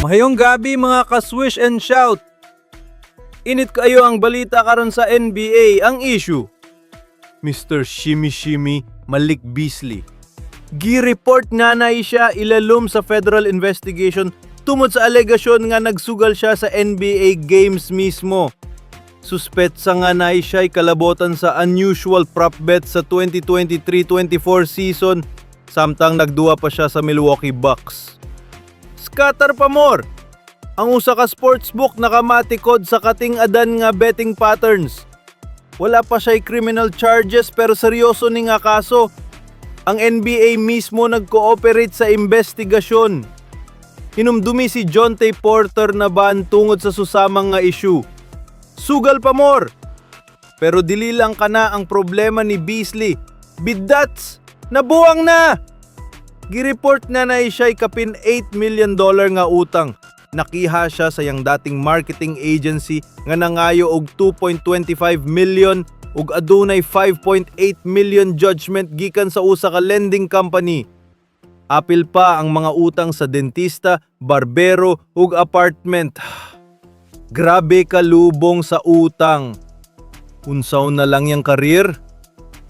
Mahayong gabi mga ka-swish and shout. Init kayo ang balita karon sa NBA. Ang issue, Mr. Shimmy Shimmy Malik Beasley. Gi-report nga na siya ilalum sa federal investigation tungod sa alegasyon nga nagsugal siya sa NBA games mismo. Suspetsa nga na siya kalabotan sa unusual prop bet sa 2023-24 season samtang nagduwa pa siya sa Milwaukee Bucks. Scatter pa more! Ang usa ka sportsbook nakamatikod sa kating-adan nga betting patterns. Wala pa siya'y criminal charges pero seryoso ni nga kaso. Ang NBA mismo nag-cooperate sa investigasyon. Hinumdumi si Jontay Porter na ban tungod sa susamang nga issue. Sugal pa more! Pero dili lang kana ang problema ni Beasley. Bidats! Nabuwang na! Gireport na siya'y kapin $8 million nga utang. Nakiha siya sa yang dating marketing agency nga nangayo og 2.25 million ug adunay 5.8 million judgment gikan sa usa ka lending company. Apil pa ang mga utang sa dentista, barbero ug apartment. Grabe ka lubong sa utang. Unsaw na lang yang career?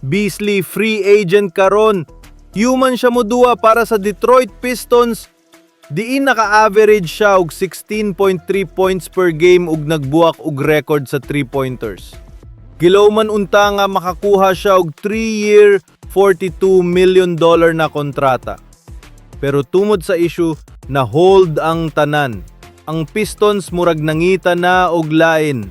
Beasley free agent karon. Human siya moduwa para sa Detroit Pistons. Diin naka-average siya og 16.3 points per game ug nagbuwak og record sa 3-pointers. Gilaw man unta nga makakuha siya og 3-year, $42 million na kontrata. Pero tungod sa issue, na-hold ang tanan. Ang Pistons murag nangita na og lain.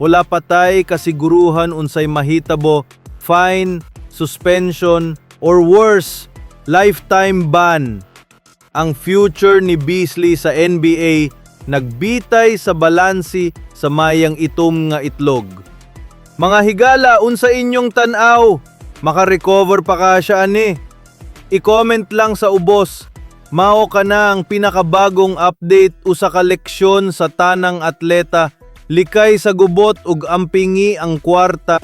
Wala patay kasiguruhan unsay mahitabo, fine, suspension, or worse, lifetime ban. Ang future ni Beasley sa NBA nagbitay sa balansi sa mayang itom nga itlog. Mga higala, unsa inyong tan-aw? Makarecover pa ka siya ani? I-comment lang sa ubos. Mao ka na ang pinakabagong update usa ka leksyon sa tanang atleta. Likay sa gubot ug ampingi ang kwarta.